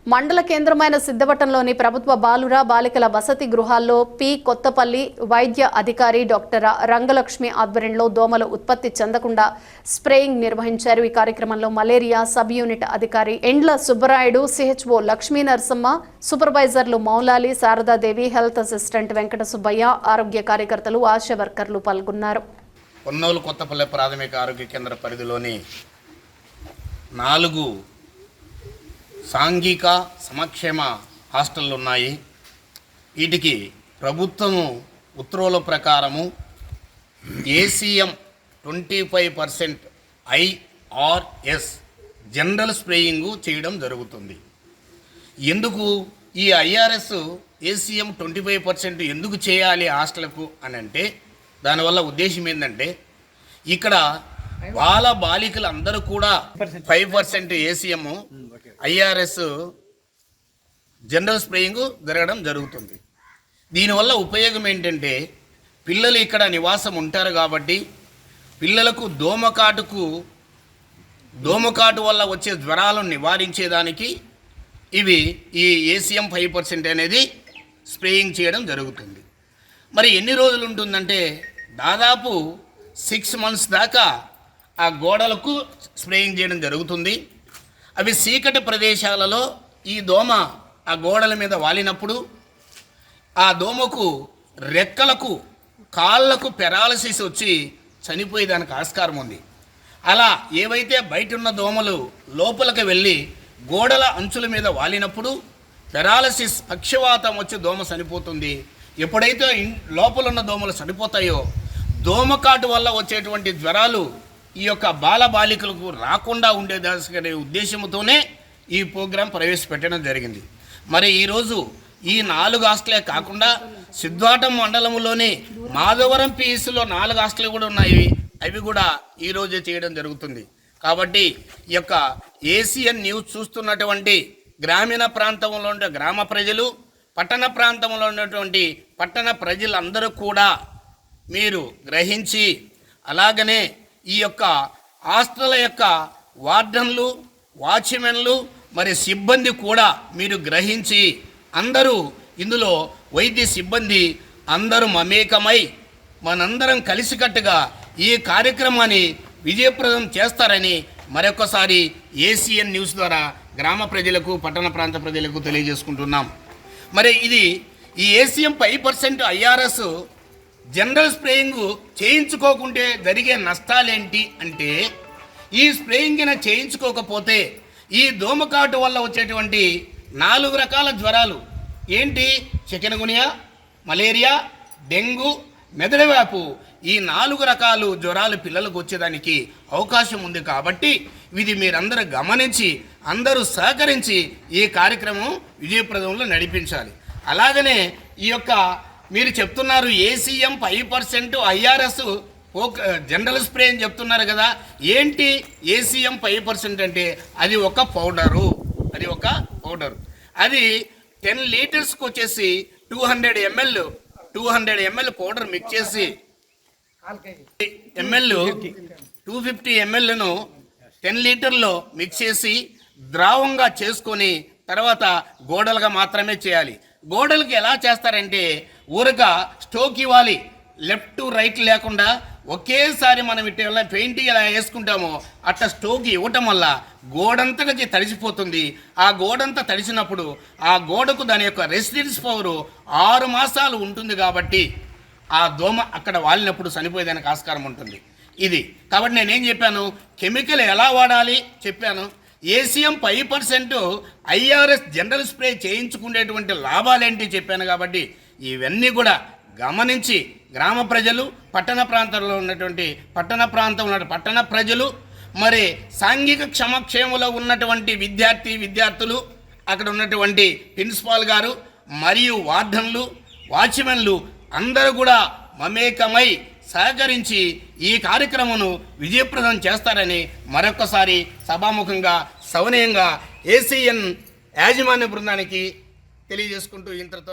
మండల కేంద్రమైన సిద్ధవటంలోని ప్రభుత్వ బాలుర బాలికల వసతి గృహాల్లో కొత్తపల్లి వైద్య అధికారి డాక్టర్ రంగలక్ష్మి ఆధ్వర్యంలో దోమలు ఉత్పత్తి చెందకుండా స్ప్రేయింగ్ నిర్వహించారు. ఈ కార్యక్రమంలో మలేరియా సబ్ యూనిట్ అధికారి ఎండ్ల సుబ్బరాయుడు, సిహెచ్ఓ లక్ష్మీ నరసమ్మ, సూపర్వైజర్లు మౌలాలి, శారదాదేవి, హెల్త్ అసిస్టెంట్ వెంకట సుబ్బయ్య, ఆరోగ్య కార్యకర్తలు, ఆశా వర్కర్లు పాల్గొన్నారు. పొన్నోలు కొత్తపల్లి ప్రాథమిక ఆరోగ్య కేంద్ర పరిధిలోని 4 సాంఘిక సంక్షేమ హాస్టళ్ళు ఉన్నాయి. వీటికి ప్రభుత్వము ఉత్తర్వుల ప్రకారము ఏసీఎం 25% IRS జనరల్ స్ప్రేయింగు చేయడం జరుగుతుంది. ఎందుకు ఈ IRS ఏసీఎం 25% ఎందుకు చేయాలి హాస్టల్కు అని అంటే దానివల్ల ఉద్దేశం ఏంటంటే ఇక్కడ బాలికలు అందరూ కూడా 5% ఏసీఎం IRS జనరల్ స్ప్రేయింగ్ జరగడం జరుగుతుంది. దీనివల్ల ఉపయోగం ఏంటంటే పిల్లలు ఇక్కడ నివాసం ఉంటారు కాబట్టి పిల్లలకు దోమకాటు వల్ల వచ్చే జ్వరాలను నివారించేదానికి ఈ ఏసీఎం 5% అనేది స్ప్రేయింగ్ చేయడం జరుగుతుంది. మరి ఎన్ని రోజులు ఉంటుందంటే దాదాపు 6 months దాకా ఆ గోడలకు స్ప్రేయింగ్ చేయడం జరుగుతుంది. అవి చీకటి ప్రదేశాలలో ఈ దోమ ఆ గోడల మీద వాలినప్పుడు ఆ దోమకు రెక్కలకు కాళ్ళకు పెరాలసిస్ వచ్చి చనిపోయేదానికి ఆస్కారం ఉంది. అలా ఏవైతే బయట ఉన్న దోమలు లోపలికి వెళ్ళి గోడల అంచుల మీద వాలినప్పుడు పెరాలసిస్ పక్షవాతం వచ్చి దోమ చనిపోతుంది. ఎప్పుడైతే లోపల ఉన్న దోమలు చనిపోతాయో దోమకాటు వల్ల వచ్చేటువంటి జ్వరాలు ఈ యొక్క బాలికలకు రాకుండా ఉండేదనే ఉద్దేశంతోనే ఈ ప్రోగ్రాం ప్రవేశపెట్టడం జరిగింది. మరి ఈరోజు ఈ 4 హాస్టలే కాకుండా సిద్ధవటం మండలంలోని మాధవరం పిఎస్లో 4 హాస్టలు కూడా ఉన్నాయి. అవి కూడా ఈరోజే చేయడం జరుగుతుంది. కాబట్టి ఈ యొక్క ఏసియన్ న్యూస్ చూస్తున్నటువంటి గ్రామీణ ప్రాంతంలో ఉండే గ్రామ ప్రజలు, పట్టణ ప్రాంతంలో ఉన్నటువంటి పట్టణ ప్రజలందరూ కూడా మీరు గ్రహించి అలాగనే ఈ యొక్క హాస్టల్ యొక్క వార్డన్లు, వాచ్మెన్లు, మరి సిబ్బంది కూడా మీరు గ్రహించి అందరూ ఇందులో వైద్య సిబ్బంది అందరూ మమేకమై మనందరం కలిసికట్టుగా ఈ కార్యక్రమాన్ని విజయప్రదం చేస్తారని మరొకసారి ఏసియన్ న్యూస్ ద్వారా గ్రామ ప్రజలకు, పట్టణ ప్రాంత ప్రజలకు తెలియజేసుకుంటున్నాం. మరి ఈ ఏసీఎం 5% IRS జనరల్ స్ప్రేయింగ్ చేయించుకోకుంటే జరిగే నష్టాలేంటి అంటే ఈ స్ప్రేయింగ్ చేయించుకోకపోతే ఈ దోమకాటు వల్ల వచ్చేటువంటి 4 రకాల జ్వరాలు ఏంటి, చికెన్గునియా, మలేరియా, డెంగ్యూ, మెదడువ్యాపు, ఈ 4 రకాల జ్వరాలు పిల్లలకు వచ్చేదానికి అవకాశం ఉంది. కాబట్టి ఇది మీరందరూ గమనించి అందరూ సహకరించి ఈ కార్యక్రమం విజయప్రదంలో నడిపించాలి. అలాగనే ఈ యొక్క మీరు చెప్తున్నారు ఏసీఎం 5% IRS జనరల్ స్ప్రే అని చెప్తున్నారు కదా. ఏంటి ఏసీఎం 5% అంటే అది ఒక పౌడరు. అది 10 లీటర్స్కి వచ్చేసి 200 ml పౌడర్ మిక్స్ చేసి 250 mlను 10 లీటర్లో మిక్స్ చేసి ద్రావంగా చేసుకొని తర్వాత గోడలుగా మాత్రమే చేయాలి. గోడలకి ఎలా చేస్తారంటే ఊరగా స్టోక్ ఇవ్వాలి, లెఫ్ట్ టు రైట్ లేకుండా ఒకేసారి మనం ఇట్లా పెయింటింగ్ ఎలా వేసుకుంటామో అట్లా స్టోక్ ఇవ్వటం వల్ల గోడంతకి తడిసిపోతుంది. ఆ గోడంతా తడిసినప్పుడు ఆ గోడకు దాని యొక్క రెసిడెన్స్ పవర్ 6 మాసాలు ఉంటుంది. కాబట్టి ఆ దోమ అక్కడ వాలినప్పుడు చనిపోయేదానికి ఆస్కారం ఉంటుంది. కాబట్టి నేనేం చెప్పాను, కెమికల్ ఎలా వాడాలి చెప్పాను. ఏసీఎం 5% IRS జనరల్ స్ప్రే చేయించుకునేటువంటి లాభాలేంటి చెప్పాను. కాబట్టి ఇవన్నీ కూడా గమనించి గ్రామ ప్రజలు, పట్టణ ప్రాంతంలో ఉన్నటువంటి పట్టణ ప్రజలు, మరి సాంఘిక క్షేమంలో ఉన్నటువంటి విద్యార్థులు, అక్కడ ఉన్నటువంటి ప్రిన్సిపాల్ గారు మరియు వార్డన్లు, వాచ్మెన్లు అందరూ కూడా మమేకమై సహకరించి ఈ కార్యక్రమను విజయప్రదం చేస్తారని మరొకసారి సభాముఖంగా సవినయంగా ఏసీఎన్ యాజమాన్య బృందానికి తెలియజేసుకుంటూ ఇంతతో